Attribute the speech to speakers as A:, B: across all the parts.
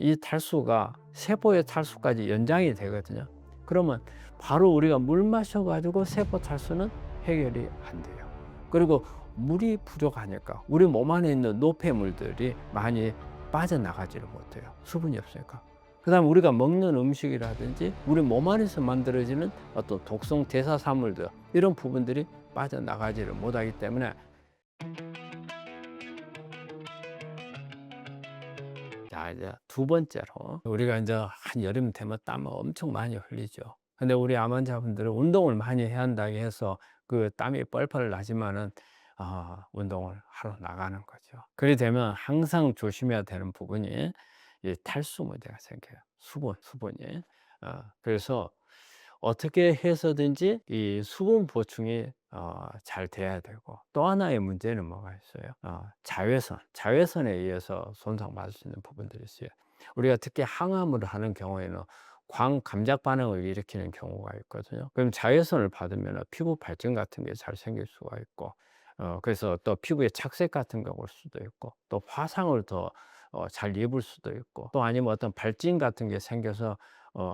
A: 이 탈수가 세포의 탈수까지 연장이 되거든요. 그러면 바로 우리가 물 마셔 가지고 세포 탈수는 해결이 안 돼요. 그리고 물이 부족하니까 우리 몸 안에 있는 노폐물들이 많이 빠져나가지를 못해요. 수분이 없으니까. 그다음에 우리가 먹는 음식이라든지 우리 몸 안에서 만들어지는 어떤 독성 대사산물들, 이런 부분들이 빠져나가지를 못하기 때문에. 자, 이제 두 번째로, 우리가 이제 한 여름 되면 땀을 엄청 많이 흘리죠. 근데 우리 암 환자분들은 운동을 많이 해야 한다고 해서 그 땀이 뻘뻘 나지만은 운동을 하러 나가는 거죠. 그렇게 되면 항상 조심해야 되는 부분이 이 탈수 문제가 생겨요. 수분이. 그래서 어떻게 해서든지 이 수분 보충이 잘 돼야 되고, 또 하나의 문제는 뭐가 있어요? 자외선에 의해서 손상받을 수 있는 부분들이 있어요. 우리가 특히 항암을 하는 경우에는 광감작 반응을 일으키는 경우가 있거든요. 그럼 자외선을 받으면 피부 발진 같은 게 잘 생길 수가 있고, 그래서 또 피부에 착색 같은 거 올 수도 있고, 또 화상을 더 잘 입을 수도 있고, 또 아니면 어떤 발진 같은 게 생겨서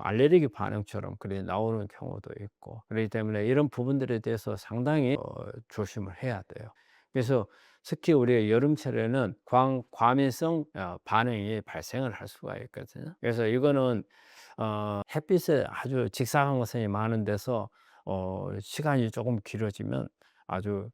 A: 알레르기 반응처럼 그래 나오는 경우도 있고, 그렇기 때문에 이런 부분들에 대해서 상당히 조심을 해야 돼요. 그래서 특히 우리 여름철에는 과민성 반응이 발생을 할 수가 있거든요. 그래서 이거는 햇빛에 아주 직사광선이 많은 데서 시간이 조금 길어지면 아주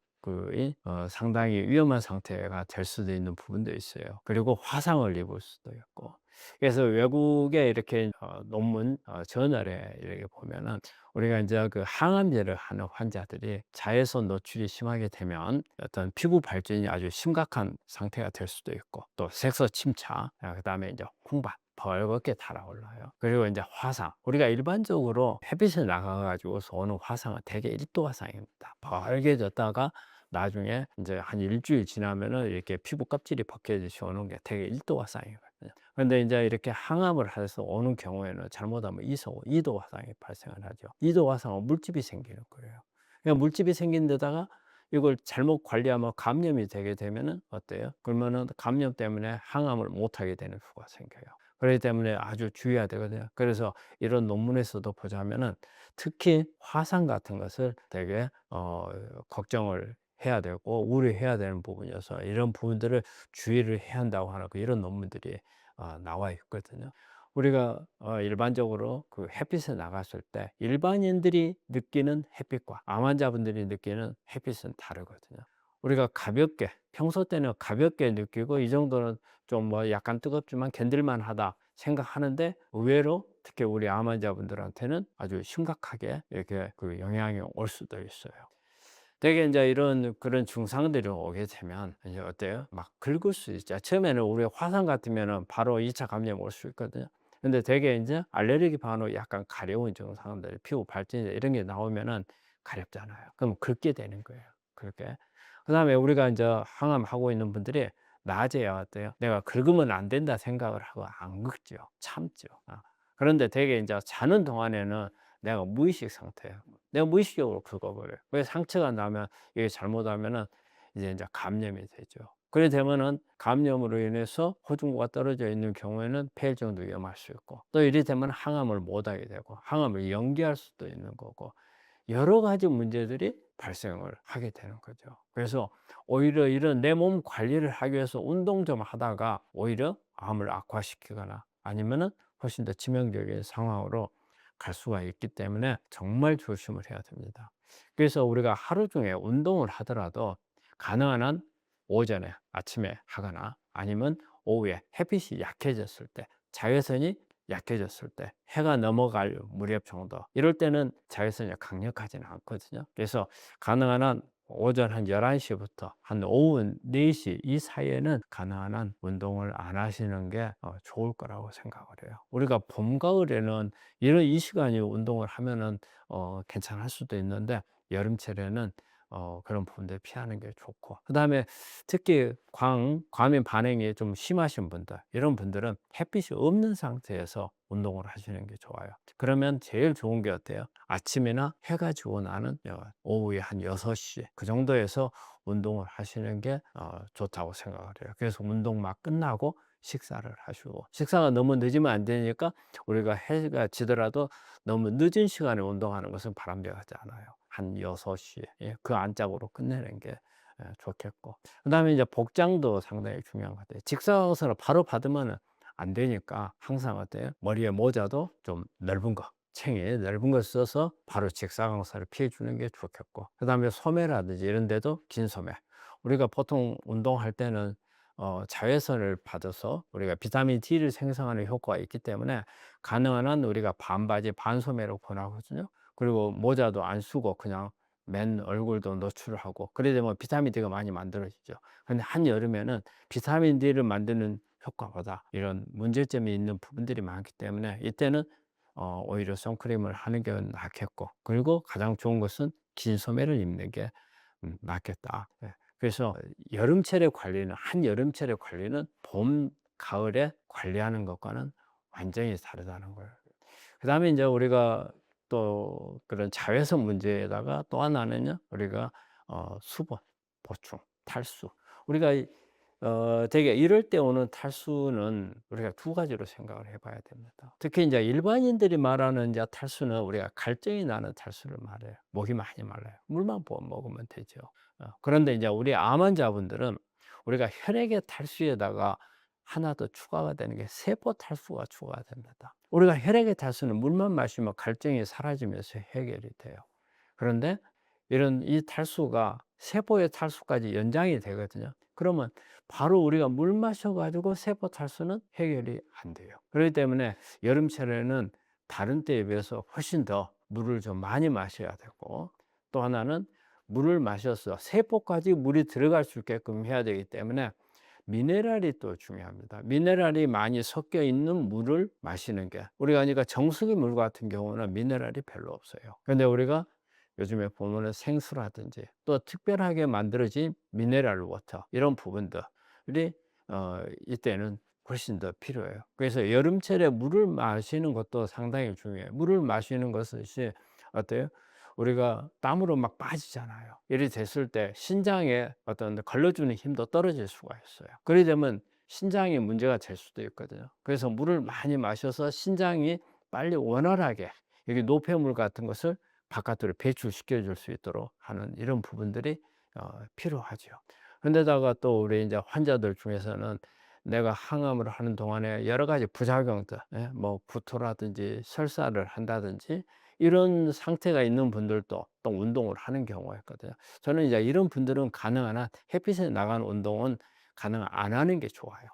A: 상당히 위험한 상태가 될 수도 있는 부분도 있어요. 그리고 화상을 입을 수도 있고. 그래서 외국에 이렇게 논문 저널에 이렇게 보면은, 우리가 이제 그 항암제를 하는 환자들이 자외선 노출이 심하게 되면 어떤 피부 발진이 아주 심각한 상태가 될 수도 있고, 또 색소 침착, 그다음에 이제 홍반 벌겋게 달아올라요. 그리고 이제 화상, 우리가 일반적으로 햇빛에 나가 가지고서 오는 화상은 대개 1도 화상입니다. 벌게졌다가 나중에 이제 한 일주일 지나면은 이렇게 피부 껍질이 벗겨지시 오는 게 대개 1도 화상이거든요. 그런데 이제 이렇게 항암을 해서 오는 경우에는 잘못하면 2도 화상이 발생을 하죠. 2도 화상은 물집이 생기는 거예요. 그러니까 물집이 생긴 데다가 이걸 잘못 관리하면 감염이 되게 되면은 어때요? 그러면은 감염 때문에 항암을 못 하게 되는 수가 생겨요. 그렇기 때문에 아주 주의해야 되거든요. 그래서 이런 논문에서도 보자면은 특히 화상 같은 것을 되게 걱정을 해야 되고 우려해야 되는 부분이어서, 이런 부분들을 주의를 해야 한다고 하는 이런 논문들이 나와 있거든요. 우리가 일반적으로 그 햇빛에 나갔을 때 일반인들이 느끼는 햇빛과 암 환자분들이 느끼는 햇빛은 다르거든요. 우리가 가볍게, 평소 때는 가볍게 느끼고 이 정도는 좀 뭐 약간 뜨겁지만 견딜만 하다 생각하는데, 의외로 특히 우리 암 환자분들한테는 아주 심각하게 이렇게 그 영향이 올 수도 있어요. 되게 이제 이런 그런 증상들이 오게 되면 이제 어때요? 막 긁을 수 있죠. 처음에는 우리 화상 같으면은 바로 2차 감염 올 수 있거든요. 근데 되게 이제 알레르기 반응이 약간 가려운 증상들, 피부 발진 이런 게 나오면은 가렵잖아요. 그럼 긁게 되는 거예요. 그렇게. 그다음에 우리가 이제 항암하고 있는 분들이 낮에 어때요? 내가 긁으면 안 된다 생각을 하고 안 긁죠. 참죠. 그런데 되게 이제 자는 동안에는 내가 무의식 상태예요. 내가 무의식적으로 긁어버려요. 그래서 상처가 나면, 이게 잘못하면은 이제 감염이 되죠. 그래 되면은 감염으로 인해서 호중구가 떨어져 있는 경우에는 폐혈증도 위험할 수 있고, 또 이래 되면 항암을 못 하게 되고 항암을 연기할 수도 있는 거고, 여러 가지 문제들이 발생을 하게 되는 거죠. 그래서 오히려 이런 내 몸 관리를 하기 위해서 운동 좀 하다가 오히려 암을 악화시키거나 아니면은 훨씬 더 치명적인 상황으로 갈 수가 있기 때문에 정말 조심을 해야 됩니다. 그래서 우리가 하루 중에 운동을 하더라도 가능한 한 오전에, 아침에 하거나 아니면 오후에 햇빛이 약해졌을 때, 자외선이 약해졌을 때, 해가 넘어갈 무렵 정도, 이럴 때는 자외선이 강력하지는 않거든요. 그래서 가능한 한 오전 한 11시부터 한 오후 4시 이 사이에는 가능한 한 운동을 안 하시는 게 좋을 거라고 생각을 해요. 우리가 봄, 가을에는 이런 이 시간에 운동을 하면은 괜찮을 수도 있는데, 여름철에는 그런 부분들 피하는 게 좋고, 그다음에 특히 과민 반응이 좀 심하신 분들, 이런 분들은 햇빛이 없는 상태에서 운동을 하시는 게 좋아요. 그러면 제일 좋은 게 어때요? 아침이나 해가 지고 나는 오후에 한 6시 그 정도에서 운동을 하시는 게 좋다고 생각을 해요. 그래서 운동 막 끝나고 식사를 하시고, 식사가 너무 늦으면 안 되니까 우리가 해가 지더라도 너무 늦은 시간에 운동하는 것은 바람직하지 않아요. 한 6시, 예, 그 안짝으로 끝내는 게 좋겠고, 그다음에 이제 복장도 상당히 중요한 것 같아요. 직사광선을 바로 받으면 안 되니까 항상 어때요? 머리에 모자도 좀 넓은 거, 챙이 넓은 거 써서 바로 직사광선을 피해 주는 게 좋겠고, 그다음에 소매라든지 이런 데도 긴 소매. 우리가 보통 운동할 때는 자외선을 받아서 우리가 비타민 D를 생성하는 효과가 있기 때문에 가능한 한 우리가 반바지 반소매로 권하거든요. 그리고 모자도 안 쓰고 그냥 맨 얼굴도 노출을 하고, 그래 되면 비타민 D가 많이 만들어지죠. 근데 한여름에는 비타민 D를 만드는 효과보다 이런 문제점이 있는 부분들이 많기 때문에 이때는 오히려 선크림을 하는 게 낫겠고, 그리고 가장 좋은 것은 긴 소매를 입는 게 낫겠다. 예. 그래서 여름철의 관리는, 한여름철의 관리는 봄, 가을에 관리하는 것과는 완전히 다르다는 거예요. 그다음에 이제 우리가 또 그런 자외선 문제에다가 또 하나는요, 우리가 수분 보충, 탈수. 우리가 되게 이럴 때 오는 탈수는 우리가 두 가지로 생각을 해 봐야 됩니다. 특히 이제 일반인들이 말하는 이제 탈수는 우리가 갈증이 나는 탈수를 말해요. 목이 많이 말라요. 물만 먹으면 되죠. 그런데 이제 우리 암 환자분들은 우리가 혈액의 탈수에다가 하나 더 추가가 되는 게 세포 탈수가 추가가 됩니다. 우리가 혈액의 탈수는 물만 마시면 갈증이 사라지면서 해결이 돼요. 그런데 이런 이 탈수가 세포의 탈수까지 연장이 되거든요. 그러면 바로 우리가 물 마셔 가지고 세포 탈수는 해결이 안 돼요. 그렇기 때문에 여름철에는 다른 때에 비해서 훨씬 더 물을 좀 많이 마셔야 되고, 또 하나는 물을 마셔서 세포까지 물이 들어갈 수 있게끔 해야 되기 때문에 미네랄이 또 중요합니다. 미네랄이 많이 섞여 있는 물을 마시는 게, 우리가 그러니까 정수기 물 같은 경우는 미네랄이 별로 없어요. 그런데 우리가 요즘에 보면은 생수라든지 또 특별하게 만들어진 미네랄 워터, 이런 부분들이 이때는 훨씬 더 필요해요. 그래서 여름철에 물을 마시는 것도 상당히 중요해요. 물을 마시는 것이 어때요? 우리가 땀으로 막 빠지잖아요. 이래 됐을 때 신장에 어떤 걸러주는 힘도 떨어질 수가 있어요. 그러게 되면 신장에 문제가 될 수도 있거든요. 그래서 물을 많이 마셔서 신장이 빨리 원활하게 여기 노폐물 같은 것을 바깥으로 배출시켜 줄 수 있도록 하는 이런 부분들이 필요하죠. 그런데다가 또 우리 이제 환자들 중에서는 내가 항암을 하는 동안에 여러 가지 부작용들, 예, 뭐 구토라든지 설사를 한다든지 이런 상태가 있는 분들도 또 운동을 하는 경우가 있거든요. 저는 이제 이런 분들은 가능한 한 햇빛에 나가는 운동은 가능 안 하는 게 좋아요.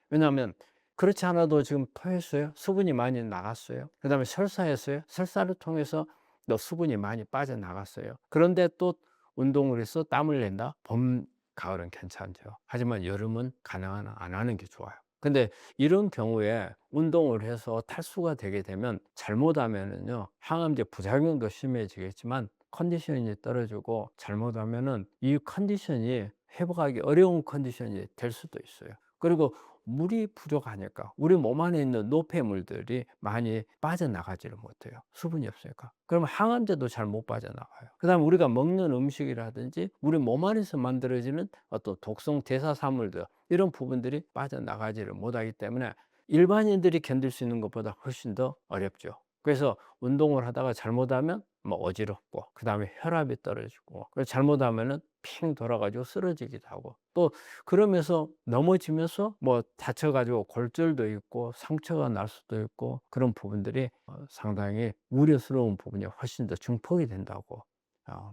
A: 왜냐하면 그렇지 않아도 지금 토했어요. 수분이 많이 나갔어요. 그다음에 설사했어요. 설사를 통해서 또 수분이 많이 빠져나갔어요. 그런데 또 운동을 해서 땀을 낸다? 봄, 가을은 괜찮죠. 하지만 여름은 가능한 한 안 하는 게 좋아요. 근데 이런 경우에 운동을 해서 탈수가 되게 되면 잘못하면은요, 항암제 부작용도 심해지겠지만 컨디션이 떨어지고, 잘못하면은 이 컨디션이 회복하기 어려운 컨디션이 될 수도 있어요. 그리고 물이 부족하니까 우리 몸 안에 있는 노폐물들이 많이 빠져나가지를 못해요. 수분이 없으니까. 그러면 항암제도 잘 못 빠져나가요. 그다음에 우리가 먹는 음식이라든지 우리 몸 안에서 만들어지는 어떤 독성 대사산물들, 이런 부분들이 빠져나가지를 못하기 때문에 일반인들이 견딜 수 있는 것보다 훨씬 더 어렵죠. 그래서 운동을 하다가 잘못하면 뭐 어지럽고, 그다음에 혈압이 떨어지고, 그래서 잘못하면은 핑 돌아 가지고 쓰러지기도 하고, 또 그러면서 넘어지면서 뭐 다쳐 가지고 골절도 있고 상처가 날 수도 있고, 그런 부분들이 상당히 우려스러운 부분이 훨씬 더 증폭이 된다고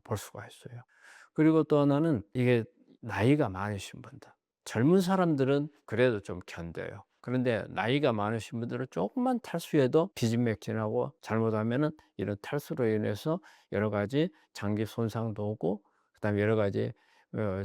A: 볼 수가 있어요. 그리고 또 하나는 이게 나이가 많으신 분들, 젊은 사람들은 그래도 좀 견뎌요. 그런데 나이가 많으신 분들은 조금만 탈수해도 비진맥진하고, 잘못하면은 이런 탈수로 인해서 여러 가지 장기 손상도 오고, 그다음에 여러 가지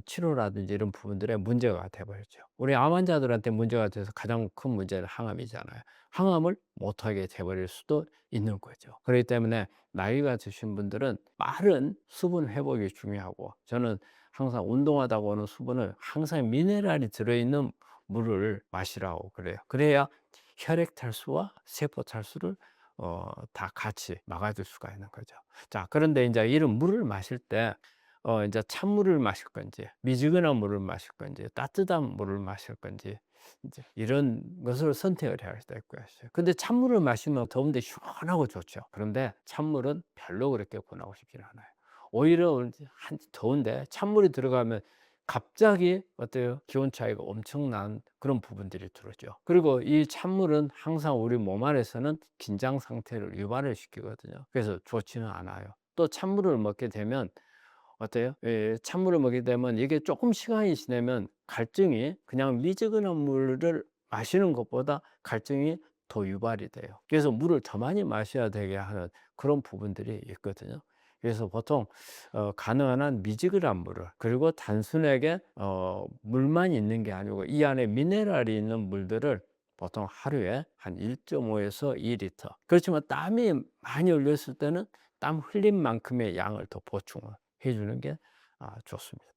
A: 치료라든지 이런 부분들에 문제가 돼 버렸죠. 우리 암 환자들한테 문제가 돼서 가장 큰 문제는 항암이잖아요. 항암을 못하게 돼 버릴 수도 있는 거죠. 그렇기 때문에 나이가 드신 분들은 빠른 수분 회복이 중요하고, 저는 항상 운동하다가 오는 수분을 항상 미네랄이 들어있는 물을 마시라고 그래요. 그래야 혈액 탈수와 세포 탈수를 다 같이 막아줄 수가 있는 거죠. 자, 그런데 이제 이런 물을 마실 때 이제 찬물을 마실 건지, 미지근한 물을 마실 건지, 따뜻한 물을 마실 건지, 이제 이런 것을 선택을 해야 될 것이에요. 근데 찬물을 마시면 더운데 시원하고 좋죠. 그런데 찬물은 별로 그렇게 권하고 싶지는 않아요. 오히려 이제 더운데 찬물이 들어가면 갑자기 어때요? 기온 차이가 엄청난 그런 부분들이 들어오죠. 그리고 이 찬물은 항상 우리 몸 안에서는 긴장 상태를 유발을 시키거든요. 그래서 좋지는 않아요. 또 찬물을 먹게 되면 어때요? 예, 찬물을 먹게 되면 이게 조금 시간이 지나면 갈증이 그냥 미지근한 물을 마시는 것보다 갈증이 더 유발이 돼요. 그래서 물을 더 많이 마셔야 되게 하는 그런 부분들이 있거든요. 그래서 보통 가능한 한 미지근한 물을, 그리고 단순하게 물만 있는 게 아니고 이 안에 미네랄이 있는 물들을 보통 하루에 한 1.5에서 2리터. 그렇지만 땀이 많이 흘렸을 때는 땀 흘린 만큼의 양을 더 보충을 해 주는 게 좋습니다.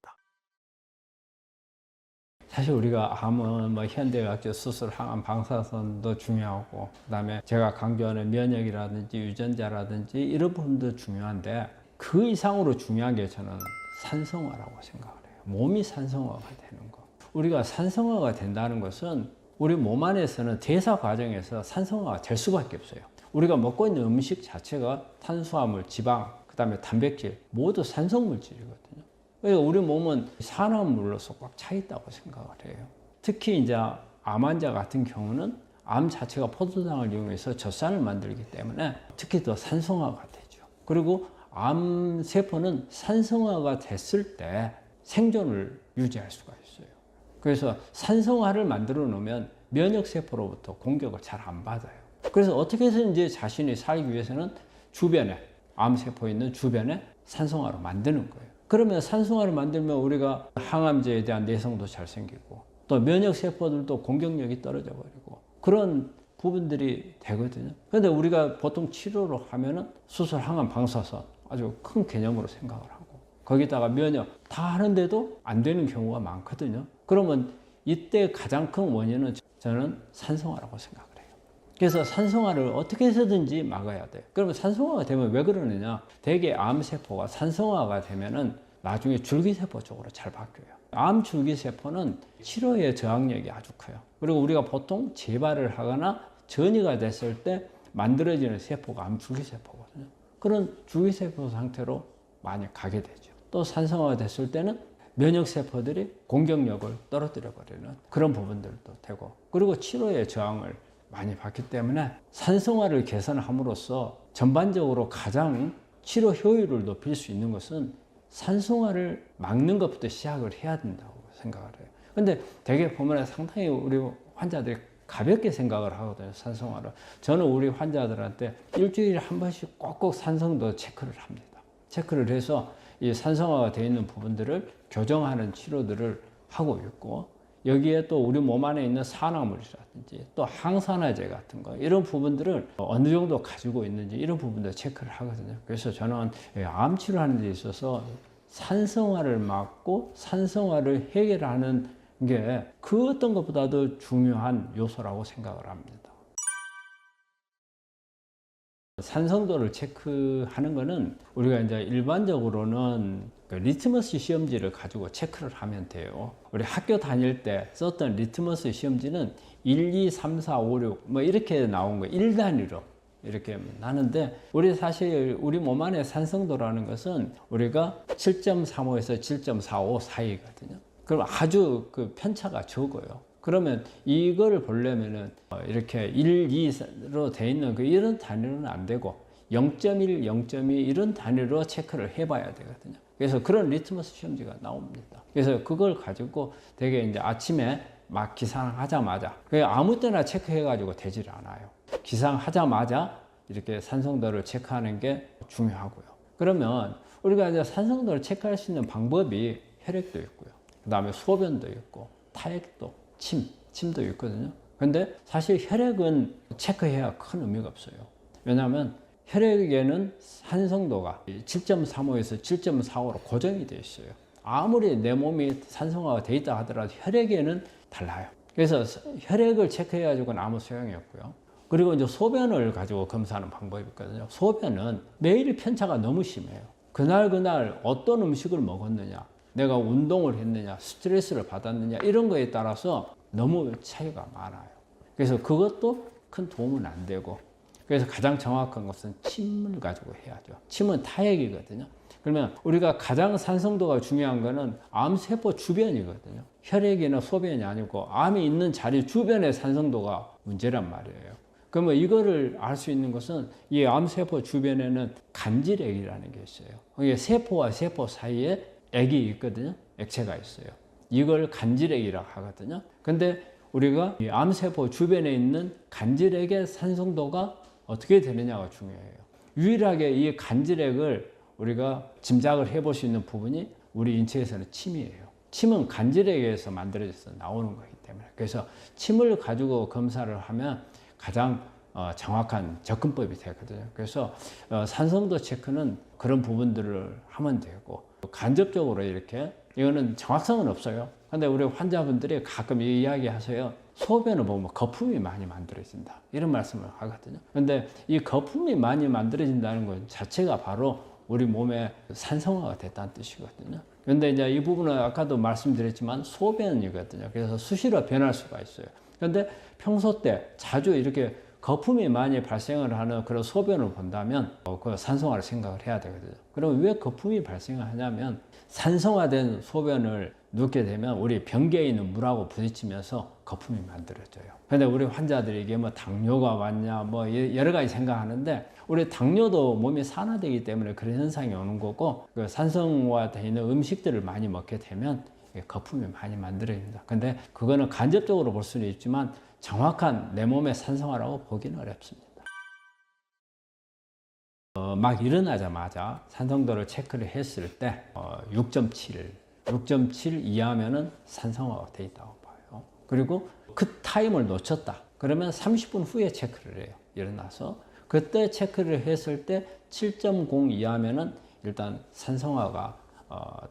A: 사실 우리가 암은 뭐 현대의학적 수술, 항암 방사선도 중요하고, 그다음에 제가 강조하는 면역이라든지 유전자라든지 이런 부분도 중요한데, 그 이상으로 중요한 게 저는 산성화라고 생각을 해요. 몸이 산성화가 되는 거. 우리가 산성화가 된다는 것은 우리 몸 안에서는 대사 과정에서 산성화가 될 수밖에 없어요. 우리가 먹고 있는 음식 자체가 탄수화물, 지방, 그다음에 단백질 모두 산성물질이거든요. 그러니까 우리 몸은 산화물로서 꽉 차 있다고 생각을 해요. 특히 이제 암 환자 같은 경우는 암 자체가 포도당을 이용해서 젖산을 만들기 때문에 특히 더 산성화가 되죠. 그리고 암 세포는 산성화가 됐을 때 생존을 유지할 수가 있어요. 그래서 산성화를 만들어 놓으면 면역 세포로부터 공격을 잘 안 받아요. 그래서 어떻게 해서든지 자신이 살기 위해서는 주변에, 암 세포 있는 주변에 산성화를 만드는 거예요. 그러면 산성화를 만들면 우리가 항암제에 대한 내성도 잘 생기고, 또 면역 세포들도 공격력이 떨어져 버리고, 그런 부분들이 되거든요. 그런데 우리가 보통 치료를 하면은 수술, 항암, 방사선 아주 큰 개념으로 생각을 하고, 거기다가 면역 다 하는데도 안 되는 경우가 많거든요. 그러면 이때 가장 큰 원인은 저는 산성화라고 생각을 해요. 그래서 산성화를 어떻게 해서든지 막아야 돼요. 그러면 산성화가 되면 왜 그러느냐? 대개 암세포가 산성화가 되면은 나중에 줄기세포 쪽으로 잘 바뀌어요. 암 줄기세포는 치료의 저항력이 아주 커요. 그리고 우리가 보통 재발을 하거나 전이가 됐을 때 만들어지는 세포가 암 줄기세포거든요. 그런 줄기세포 상태로 많이 가게 되죠. 또 산성화가 됐을 때는 면역세포들이 공격력을 떨어뜨려 버리는 그런 부분들도 되고, 그리고 치료의 저항을 많이 받기 때문에 산성화를 개선함으로써 전반적으로 가장 치료 효율을 높일 수 있는 것은 산성화를 막는 것부터 시작을 해야 된다고 생각을 해요. 근데 되게 보면 상당히 우리 환자들이 가볍게 생각을 하거든요, 산성화를. 저는 우리 환자들한테 일주일에 한 번씩 꼭꼭 산성도 체크를 합니다. 체크를 해서 이 산성화가 되어 있는 부분들을 교정하는 치료들을 하고 있고, 여기에 또 우리 몸 안에 있는 산화물이라든지 또 항산화제 같은 거, 이런 부분들을 어느 정도 가지고 있는지 이런 부분도 체크를 하거든요. 그래서 저는 암 치료하는 데 있어서 산성화를 막고 산성화를 해결하는 게 그 어떤 것보다도 중요한 요소라고 생각을 합니다. 산성도를 체크하는 거는 우리가 이제 일반적으로는 그 리트머스 시험지를 가지고 체크를 하면 돼요. 우리 학교 다닐 때 썼던 리트머스 시험지는 1, 2, 3, 4, 5, 6 뭐 이렇게 나온 거예요. 1단위로 이렇게 나는데, 우리 사실 우리 몸 안에 산성도라는 것은 우리가 7.35에서 7.45 사이거든요. 그럼 아주 그 편차가 적어요. 그러면 이거를 보려면은 이렇게 1, 2로 돼 있는 그 이런 단위로는 안 되고 0.1, 0.2 이런 단위로 체크를 해봐야 되거든요. 그래서 그런 리트머스 시험지가 나옵니다. 그래서 그걸 가지고 되게 이제 아침에 막 기상하자마자, 아무 때나 체크해가지고 되질 않아요. 기상하자마자 이렇게 산성도를 체크하는 게 중요하고요. 그러면 우리가 이제 산성도를 체크할 수 있는 방법이 혈액도 있고요. 그 다음에 소변도 있고 타액도, 침도 있거든요. 근데 사실 혈액은 체크해야 큰 의미가 없어요. 왜냐하면 혈액에는 산성도가 7.35에서 7.45로 고정이 되어 있어요. 아무리 내 몸이 산성화가 되어 있다 하더라도 혈액에는 달라요. 그래서 혈액을 체크해가지고는 아무 소용이 없고요. 그리고 이제 소변을 가지고 검사하는 방법이 있거든요. 소변은 매일 편차가 너무 심해요. 그날 어떤 음식을 먹었느냐, 내가 운동을 했느냐, 스트레스를 받았느냐, 이런 거에 따라서 너무 차이가 많아요. 그래서 그것도 큰 도움은 안 되고, 그래서 가장 정확한 것은 침을 가지고 해야죠. 침은 타액이거든요. 그러면 우리가 가장 산성도가 중요한 거는 암세포 주변이거든요. 혈액이나 소변이 아니고 암이 있는 자리 주변의 산성도가 문제란 말이에요. 그러면 이거를 알 수 있는 것은 이 암세포 주변에는 간질액이라는 게 있어요. 이게 세포와 세포 사이에 액이 있거든요. 액체가 있어요. 이걸 간질액이라고 하거든요. 근데 우리가 이 암세포 주변에 있는 간질액의 산성도가 어떻게 되느냐가 중요해요. 유일하게 이 간질액을 우리가 짐작을 해볼 수 있는 부분이 우리 인체에서는 침이에요. 침은 간질액에서 만들어져서 나오는 거기 때문에. 그래서 침을 가지고 검사를 하면 가장 정확한 접근법이 되거든요. 그래서 산성도 체크는 그런 부분들을 하면 되고, 간접적으로 이렇게, 이거는 정확성은 없어요. 근데 우리 환자분들이 가끔 이 이야기 하세요. 소변을 보면 거품이 많이 만들어진다, 이런 말씀을 하거든요. 근데 이 거품이 많이 만들어진다는 것 자체가 바로 우리 몸에 산성화가 됐다는 뜻이거든요. 근데 이제 이 부분은 아까도 말씀드렸지만 소변이거든요. 그래서 수시로 변할 수가 있어요. 근데 평소 때 자주 이렇게 거품이 많이 발생을 하는 그런 소변을 본다면 그 산성화를 생각을 해야 되거든요. 그럼 왜 거품이 발생을 하냐면, 산성화된 소변을 눕게 되면 우리 변기에 있는 물하고 부딪히면서 거품이 만들어져요. 근데 우리 환자들이 이게 뭐 당뇨가 왔냐 뭐 여러 가지 생각하는데, 우리 당뇨도 몸이 산화되기 때문에 그런 현상이 오는 거고, 그 산성화되어 있는 음식들을 많이 먹게 되면 거품이 많이 만들어집니다. 근데 그거는 간접적으로 볼 수는 있지만 정확한 내 몸의 산성화라고 보기는 어렵습니다. 막 일어나자마자 산성도를 체크를 했을 때 6.7 이하면은 산성화가 돼 있다고 봐요. 그리고 그 타임을 놓쳤다 그러면 30분 후에 체크를 해요. 일어나서 그때 체크를 했을 때 7.0 이하면은 일단 산성화가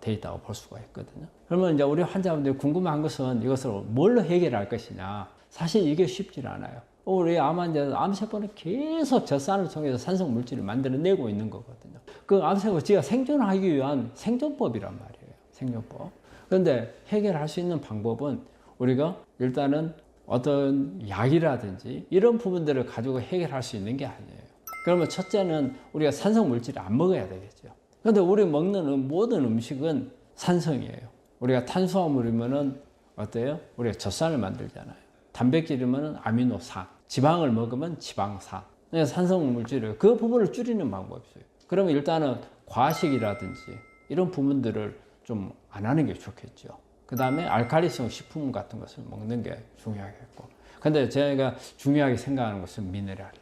A: 돼 있다고 볼 수가 있거든요. 그러면 이제 우리 환자분들이 궁금한 것은 이것을 뭘로 해결할 것이냐. 사실 이게 쉽지 않아요. 우리 암 환자는 암세포는 계속 젖산을 통해서 산성 물질을 만들어내고 있는 거거든요. 그 암세포 지가 생존하기 위한 생존법이란 말이에요. 생존법. 그런데 해결할 수 있는 방법은 우리가 일단은 어떤 약이라든지 이런 부분들을 가지고 해결할 수 있는 게 아니에요. 그러면 첫째는 우리가 산성 물질을 안 먹어야 되겠죠. 그런데 우리 먹는 모든 음식은 산성이에요. 우리가 탄수화물이면은 어때요? 우리가 젖산을 만들잖아요. 단백질이면 아미노산, 지방을 먹으면 지방산. 산성 물질을 그 부분을 줄이는 방법이 있어요. 그러면 일단은 과식이라든지 이런 부분들을 좀 안 하는 게 좋겠죠. 그 다음에 알칼리성 식품 같은 것을 먹는 게 중요하겠고. 근데 제가 중요하게 생각하는 것은 미네랄이에요.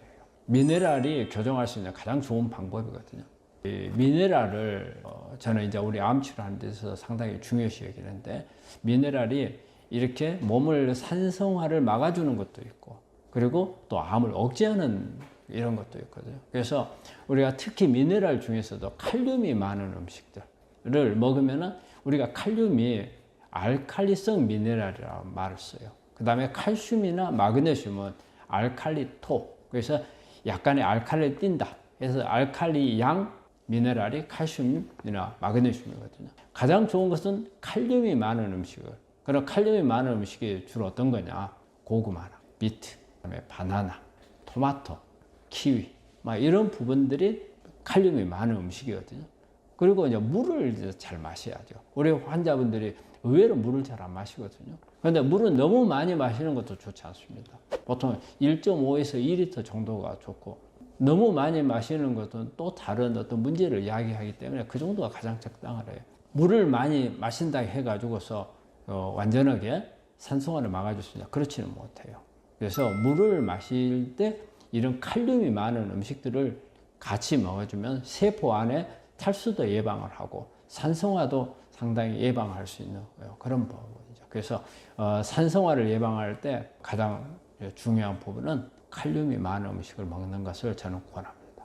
A: 미네랄이 교정할 수 있는 가장 좋은 방법이거든요. 이 미네랄을 저는 이제 우리 암 치료하는 데서 상당히 중요시 여기는데, 미네랄이 이렇게 몸을 산성화를 막아주는 것도 있고, 그리고 또 암을 억제하는 이런 것도 있거든요. 그래서 우리가 특히 미네랄 중에서도 칼륨이 많은 음식들을 먹으면은 우리가 칼륨이 알칼리성 미네랄이라고 말을 써요. 그 다음에 칼슘이나 마그네슘은 알칼리토. 그래서 약간의 알칼리를 띈다. 그래서 알칼리 양 미네랄이 칼슘이나 마그네슘이거든요. 가장 좋은 것은 칼륨이 많은 음식을. 그럼 칼륨이 많은 음식이 주로 어떤 거냐? 고구마나 비트, 그다음에 바나나, 토마토, 키위, 막 이런 부분들이 칼륨이 많은 음식이거든요. 그리고 이제 물을 이제 잘 마셔야죠. 우리 환자분들이 의외로 물을 잘 안 마시거든요. 그런데 물은 너무 많이 마시는 것도 좋지 않습니다. 보통 1.5에서 2리터 정도가 좋고, 너무 많이 마시는 것은 또 다른 어떤 문제를 이야기하기 때문에 그 정도가 가장 적당하래요. 물을 많이 마신다 해가지고서 완전하게 산성화를 막아줄 수 있냐? 그렇지는 못해요. 그래서 물을 마실 때 이런 칼륨이 많은 음식들을 같이 먹어주면 세포 안에 탈수도 예방을 하고 산성화도 상당히 예방할 수 있는 그런 부분이죠. 그래서 산성화를 예방할 때 가장 중요한 부분은 칼륨이 많은 음식을 먹는 것을 저는 권합니다.